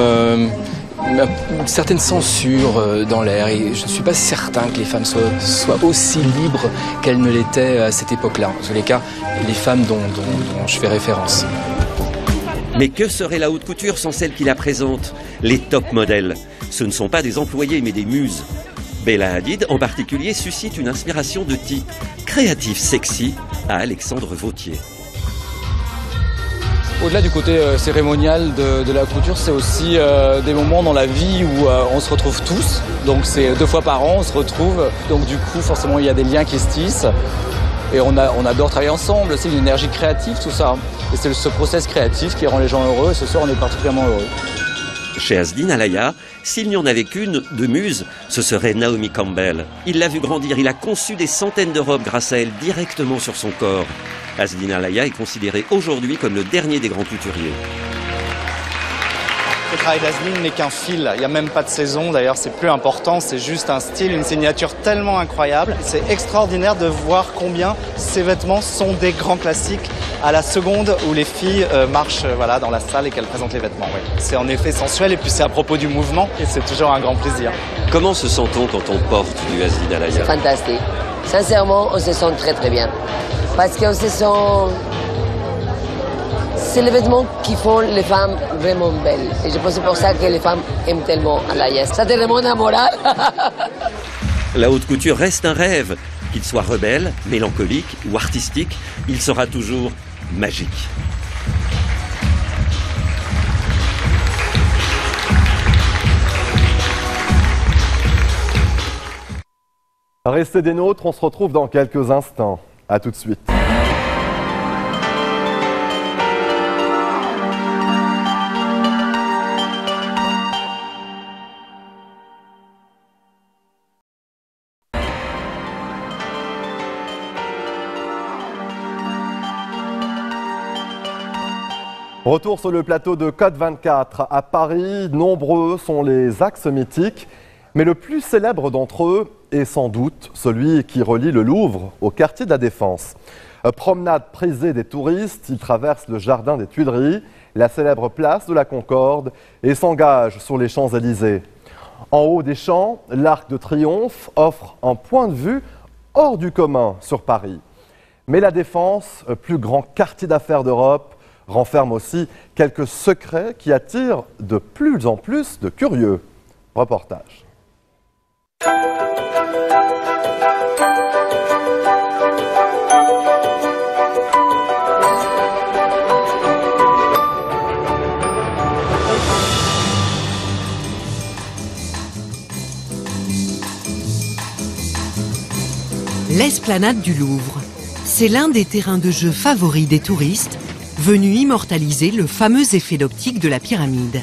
[SPEAKER 28] une certaine censure dans l'air et je ne suis pas certain que les femmes soient aussi libres qu'elles ne l'étaient à cette époque-là. En tous les cas, les femmes dont je fais référence.
[SPEAKER 24] Mais que serait la haute couture sans celle qui la présente? Les top modèles. Ce ne sont pas des employés mais des muses. Bella Hadid, en particulier, suscite une inspiration de type créatif sexy à Alexandre Vauthier.
[SPEAKER 29] Au-delà du côté cérémonial de la couture, c'est aussi des moments dans la vie où on se retrouve tous. Donc c'est 2 fois par an, on se retrouve. Donc du coup, forcément, il y a des liens qui se tissent. Et on adore travailler ensemble, c'est une énergie créative, tout ça. Et c'est ce process créatif qui rend les gens heureux. Et ce soir, on est particulièrement heureux.
[SPEAKER 24] Chez Asdin Alaya, s'il n'y en avait qu'une de muse, ce serait Naomi Campbell. Il l'a vu grandir, il a conçu des centaines de robes grâce à elle directement sur son corps. Asdin Alaya est considéré aujourd'hui comme le dernier des grands couturiers.
[SPEAKER 30] Le travail d'Asdin n'est qu'un fil, il n'y a même pas de saison, d'ailleurs c'est plus important, c'est juste un style, une signature tellement incroyable. C'est extraordinaire de voir combien ces vêtements sont des grands classiques à la seconde où les filles marchent voilà, dans la salle et qu'elles présentent les vêtements. Oui. C'est en effet sensuel et puis c'est à propos du mouvement et c'est toujours un grand plaisir.
[SPEAKER 24] Comment se sent-on quand on porte du Hasdi Dalaya?
[SPEAKER 7] C'est fantastique. Sincèrement, on se sent très très bien. Parce qu'on se sent... C'est les vêtements qui font les femmes vraiment belles. Et je pense que c'est pour ça que les femmes aiment tellement Alaya. Ça te remonte à moral.
[SPEAKER 24] La haute couture reste un rêve. Qu'il soit rebelle, mélancolique ou artistique, il sera toujours magique.
[SPEAKER 1] Restez des nôtres, on se retrouve dans quelques instants. À tout de suite. Retour sur le plateau de Code 24 à Paris. Nombreux sont les axes mythiques, mais le plus célèbre d'entre eux est sans doute celui qui relie le Louvre au quartier de la Défense. Promenade prisée des touristes, il traverse le jardin des Tuileries, la célèbre place de la Concorde et s'engage sur les Champs-Élysées. En haut des champs, l'Arc de Triomphe offre un point de vue hors du commun sur Paris. Mais la Défense, plus grand quartier d'affaires d'Europe, renferme aussi quelques secrets qui attirent de plus en plus de curieux. Reportage.
[SPEAKER 8] L'esplanade du Louvre, c'est l'un des terrains de jeu favoris des touristes venus immortaliser le fameux effet d'optique de la pyramide.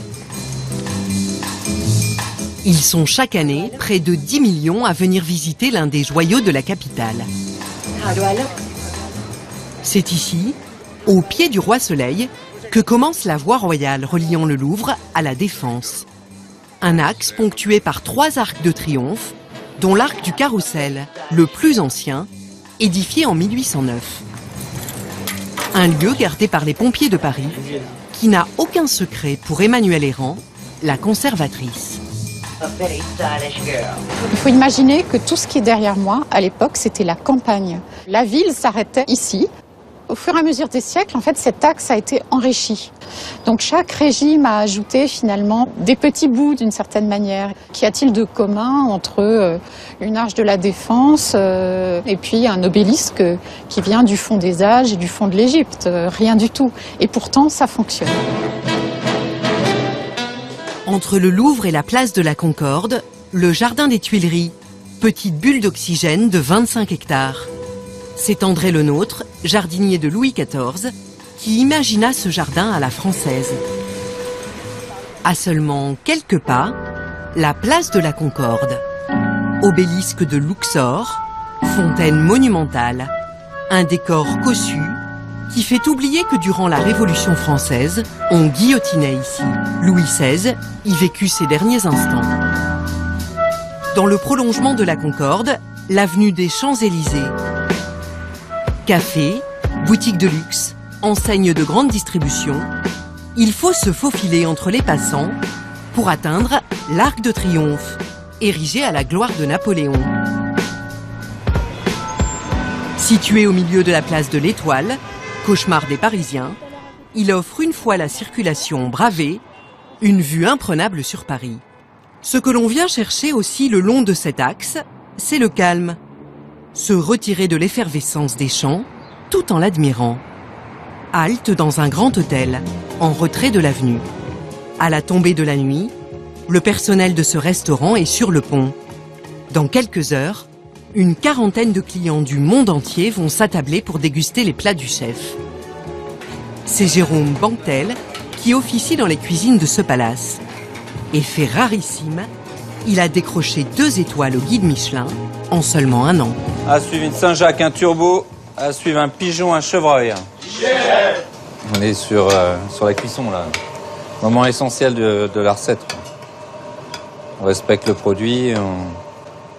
[SPEAKER 8] Ils sont chaque année près de 10 millions à venir visiter l'un des joyaux de la capitale. C'est ici, au pied du Roi Soleil, que commence la voie royale reliant le Louvre à la Défense. Un axe ponctué par 3 arcs de triomphe, dont l'arc du Carrousel, le plus ancien, édifié en 1809. Un lieu gardé par les pompiers de Paris, qui n'a aucun secret pour Emmanuelle Errand, la conservatrice.
[SPEAKER 9] Il faut imaginer que tout ce qui est derrière moi, à l'époque, c'était la campagne. La ville s'arrêtait ici. Au fur et à mesure des siècles, en fait, cet axe a été enrichi. Donc chaque régime a ajouté finalement des petits bouts d'une certaine manière. Qu'y a-t-il de commun entre une arche de la Défense et puis un obélisque qui vient du fond des âges et du fond de l'Égypte? Rien du tout. Et pourtant, ça fonctionne.
[SPEAKER 8] Entre le Louvre et la place de la Concorde, le jardin des Tuileries, petite bulle d'oxygène de 25 hectares. C'est André Le Nôtre, jardinier de Louis XIV, qui imagina ce jardin à la française. À seulement quelques pas, la place de la Concorde. Obélisque de Luxor, fontaine monumentale, un décor cossu qui fait oublier que durant la Révolution française, on guillotinait ici. Louis XVI y vécut ses derniers instants. Dans le prolongement de la Concorde, l'avenue des Champs-Élysées. Café, boutique de luxe, enseigne de grande distribution, il faut se faufiler entre les passants pour atteindre l'Arc de Triomphe, érigé à la gloire de Napoléon. Situé au milieu de la place de l'Étoile, cauchemar des Parisiens, il offre une fois la circulation bravée, une vue imprenable sur Paris. Ce que l'on vient chercher aussi le long de cet axe, c'est le calme. Se retirer de l'effervescence des champs, tout en l'admirant. Halte dans un grand hôtel, en retrait de l'avenue. À la tombée de la nuit, le personnel de ce restaurant est sur le pont. Dans quelques heures, une quarantaine de clients du monde entier vont s'attabler pour déguster les plats du chef. C'est Jérôme Bantel qui officie dans les cuisines de ce palace. Effet rarissime, il a décroché 2 étoiles au guide Michelin en seulement 1 an.
[SPEAKER 10] À suivre une Saint-Jacques, un turbo. À suivre un pigeon, un chevreuil. On est sur la cuisson, là. Moment essentiel de la recette. On respecte le produit,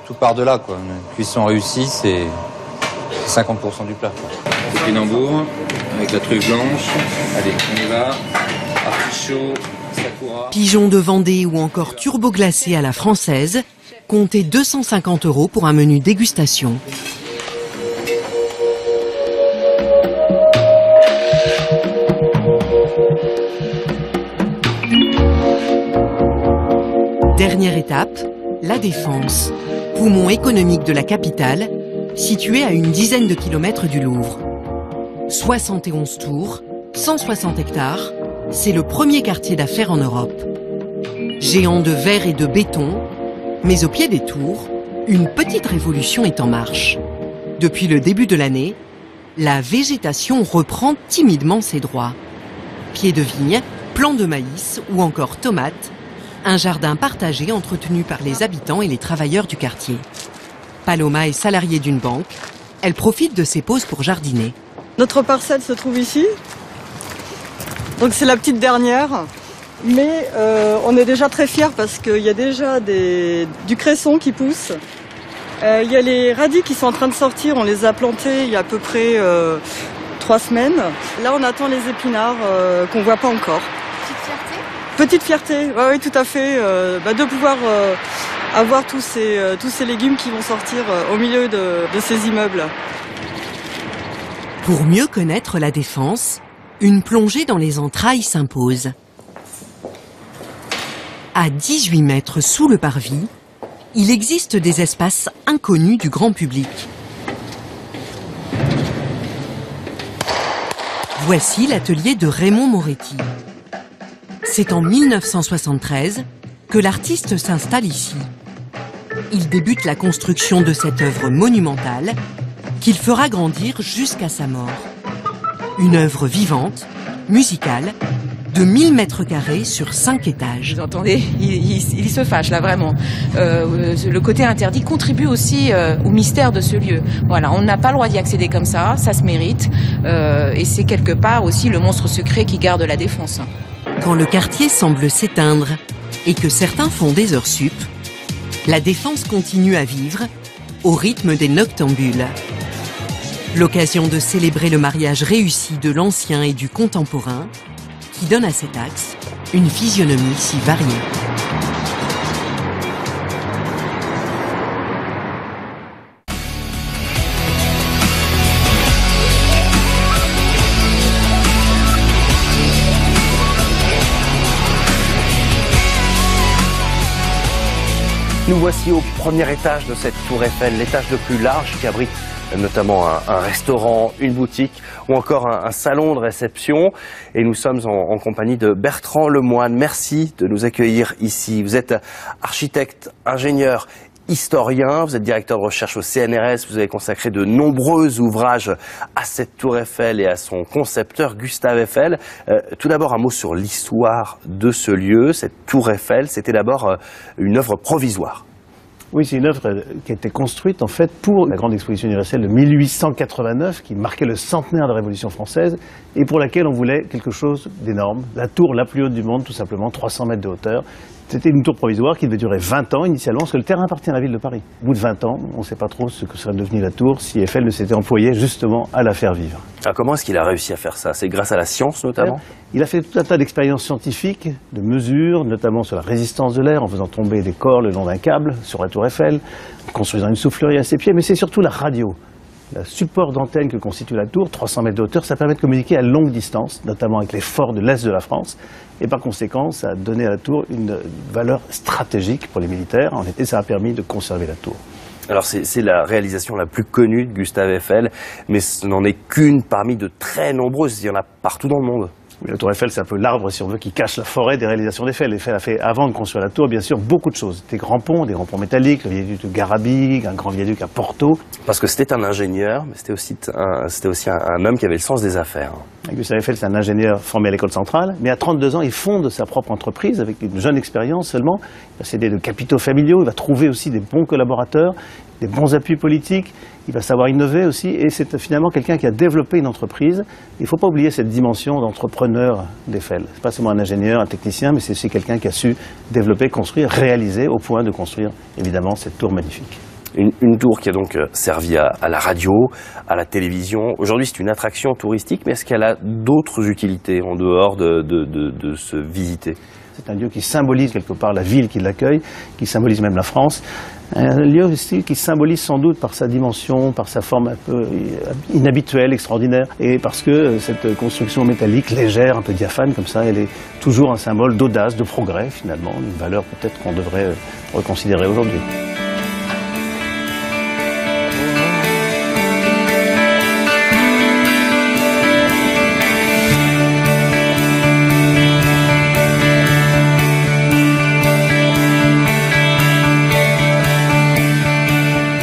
[SPEAKER 10] tout part de là, Une cuisson réussie, c'est 50% du plat. Topinambour, avec la truffe blanche. Allez, on y va. Artichaut, sakura.
[SPEAKER 8] Pigeons de Vendée ou encore turbo glacé à la française, comptez 250 € pour un menu dégustation. Dernière étape, la Défense, poumon économique de la capitale, situé à une dizaine de kilomètres du Louvre. 71 tours, 160 hectares, c'est le premier quartier d'affaires en Europe. Géant de verre et de béton, mais au pied des tours, une petite révolution est en marche. Depuis le début de l'année, la végétation reprend timidement ses droits. Pieds de vigne, plants de maïs ou encore tomates, un jardin partagé entretenu par les habitants et les travailleurs du quartier. Paloma est salariée d'une banque. Elle profite de ses pauses pour jardiner.
[SPEAKER 11] Notre parcelle se trouve ici. Donc c'est la petite dernière. Mais on est déjà très fiers parce qu'il y a déjà du cresson qui pousse. Il y a les radis qui sont en train de sortir. On les a plantés il y a à peu près 3 semaines. Là on attend les épinards qu'on ne voit pas encore. Petite fierté, oui, tout à fait, de pouvoir avoir tous ces légumes qui vont sortir au milieu de ces immeubles.
[SPEAKER 8] Pour mieux connaître la Défense, une plongée dans les entrailles s'impose. À 18 mètres sous le parvis, il existe des espaces inconnus du grand public. Voici l'atelier de Raymond Moretti. C'est en 1973 que l'artiste s'installe ici. Il débute la construction de cette œuvre monumentale qu'il fera grandir jusqu'à sa mort. Une œuvre vivante, musicale, de 1000 mètres carrés sur 5 étages.
[SPEAKER 12] Vous entendez, il se fâche là vraiment. Le côté interdit contribue aussi au mystère de ce lieu. Voilà, on n'a pas le droit d'y accéder comme ça se mérite. Et c'est quelque part aussi le monstre secret qui garde la Défense.
[SPEAKER 8] Quand le quartier semble s'éteindre et que certains font des heures sup, la Défense continue à vivre au rythme des noctambules. L'occasion de célébrer le mariage réussi de l'ancien et du contemporain qui donne à cet axe une physionomie si variée.
[SPEAKER 13] Nous voici au premier étage de cette tour Eiffel, l'étage le plus large qui abrite notamment un restaurant, une boutique ou encore un salon de réception. Et nous sommes en compagnie de Bertrand Lemoine. Merci de nous accueillir ici. Vous êtes architecte, ingénieur, historien, vous êtes directeur de recherche au CNRS, vous avez consacré de nombreux ouvrages à cette tour Eiffel et à son concepteur Gustave Eiffel. Tout d'abord un mot sur l'histoire de ce lieu. Cette tour Eiffel, c'était d'abord une œuvre provisoire.
[SPEAKER 14] Oui, c'est une œuvre qui a été construite en fait pour la grande exposition universelle de 1889 qui marquait le centenaire de la Révolution française et pour laquelle on voulait quelque chose d'énorme. La tour la plus haute du monde, tout simplement, 300 mètres de hauteur. C'était une tour provisoire qui devait durer 20 ans initialement, parce que le terrain appartient à la ville de Paris. Au bout de 20 ans, on ne sait pas trop ce que serait devenue la tour si Eiffel ne s'était employé justement à la faire vivre.
[SPEAKER 13] Alors comment est-ce qu'il a réussi à faire ça? C'est grâce à la science notamment?
[SPEAKER 14] Il a fait tout un tas d'expériences scientifiques, de mesures, notamment sur la résistance de l'air, en faisant tomber des corps le long d'un câble sur la tour Eiffel, en construisant une soufflerie à ses pieds, mais c'est surtout la radio. Le support d'antenne que constitue la tour, 300 mètres de hauteur, ça permet de communiquer à longue distance, notamment avec les forts de l'Est de la France. Et par conséquent, ça a donné à la tour une valeur stratégique pour les militaires. En été, ça a permis de conserver la tour.
[SPEAKER 13] Alors c'est la réalisation la plus connue de Gustave Eiffel, mais ce n'en est qu'une parmi de très nombreuses. Il y en a partout dans le monde.
[SPEAKER 14] Oui, la tour Eiffel, c'est un peu l'arbre, si on veut, qui cache la forêt des réalisations d'Eiffel. Eiffel a fait, avant de construire la tour, bien sûr, beaucoup de choses. Des grands ponts métalliques, le viaduc de Garabig, un grand viaduc à Porto.
[SPEAKER 13] Parce que c'était un ingénieur, mais c'était aussi un homme qui avait le sens des affaires.
[SPEAKER 14] Gustave Eiffel, c'est un ingénieur formé à l'école centrale, mais à 32 ans, il fonde sa propre entreprise avec une jeune expérience seulement. Il va s'aider de capitaux familiaux, il va trouver aussi des bons collaborateurs, des bons appuis politiques, il va savoir innover aussi, et c'est finalement quelqu'un qui a développé une entreprise. Il ne faut pas oublier cette dimension d'entrepreneur d'Eiffel. Ce n'est pas seulement un ingénieur, un technicien, mais c'est aussi quelqu'un qui a su développer, construire, réaliser, au point de construire évidemment cette tour magnifique.
[SPEAKER 13] Une tour qui a donc servi à la radio, à la télévision. Aujourd'hui, c'est une attraction touristique, mais est-ce qu'elle a d'autres utilités en dehors de se visiter?
[SPEAKER 14] C'est un lieu qui symbolise quelque part la ville qui l'accueille, qui symbolise même la France. Un lieu aussi qui symbolise sans doute par sa dimension, par sa forme un peu inhabituelle, extraordinaire, et parce que cette construction métallique, légère, un peu diaphane comme ça, elle est toujours un symbole d'audace, de progrès finalement, une valeur peut-être qu'on devrait reconsidérer aujourd'hui.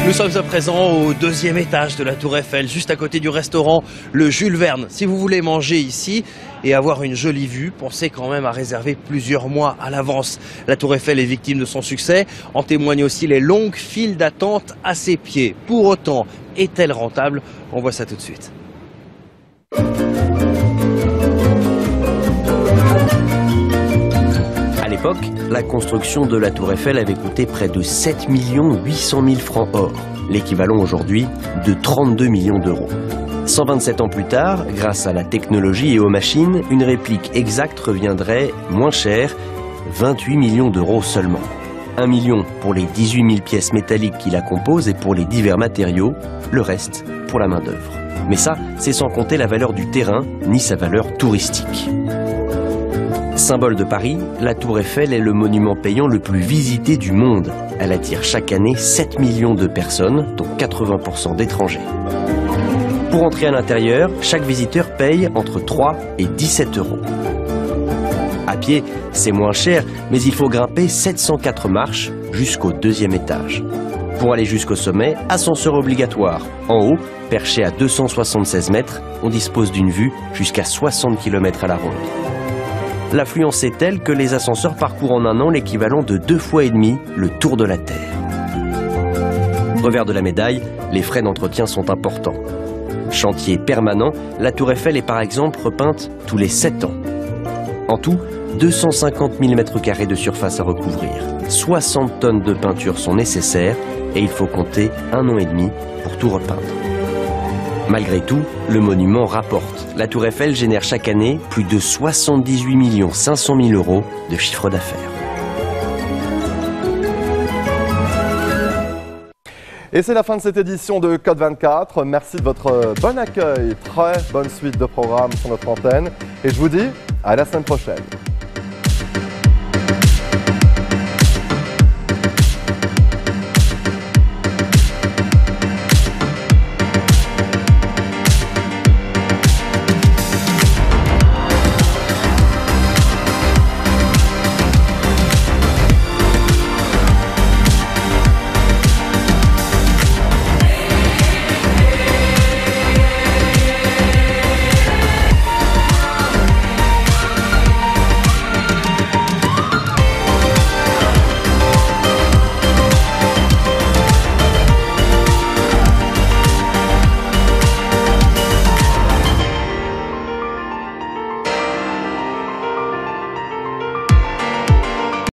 [SPEAKER 2] Nous sommes à présent au deuxième étage de la Tour Eiffel, juste à côté du restaurant Le Jules Verne. Si vous voulez manger ici et avoir une jolie vue, pensez quand même à réserver plusieurs mois à l'avance. La Tour Eiffel est victime de son succès. En témoignent aussi les longues files d'attente à ses pieds. Pour autant, est-elle rentable? On voit ça tout de suite.
[SPEAKER 24] À l'époque, la construction de la Tour Eiffel avait coûté près de 7 800 000 francs or, l'équivalent aujourd'hui de 32 millions d'euros. 127 ans plus tard, grâce à la technologie et aux machines, une réplique exacte reviendrait moins cher, 28 millions d'euros seulement. 1 million pour les 18 000 pièces métalliques qui la composent et pour les divers matériaux, le reste pour la main-d'œuvre. Mais ça, c'est sans compter la valeur du terrain, ni sa valeur touristique. Symbole de Paris, la Tour Eiffel est le monument payant le plus visité du monde. Elle attire chaque année 7 millions de personnes, dont 80% d'étrangers. Pour entrer à l'intérieur, chaque visiteur paye entre 3 et 17 euros. À pied, c'est moins cher, mais il faut grimper 704 marches jusqu'au deuxième étage. Pour aller jusqu'au sommet, ascenseur obligatoire. En haut, perché à 276 mètres, on dispose d'une vue jusqu'à 60 km à la ronde. L'affluence est telle que les ascenseurs parcourent en un an l'équivalent de 2 fois et demi le tour de la Terre. Revers de la médaille, les frais d'entretien sont importants. Chantier permanent, la Tour Eiffel est par exemple repeinte tous les 7 ans. En tout, 250 000 m² de surface à recouvrir. 60 tonnes de peinture sont nécessaires et il faut compter 1 an et demi pour tout repeindre. Malgré tout, le monument rapporte. La Tour Eiffel génère chaque année plus de 78 500 000 euros de chiffre d'affaires.
[SPEAKER 1] Et c'est la fin de cette édition de Code 24. Merci de votre bon accueil. Très bonne suite de programmes sur notre antenne. Et je vous dis à la semaine prochaine.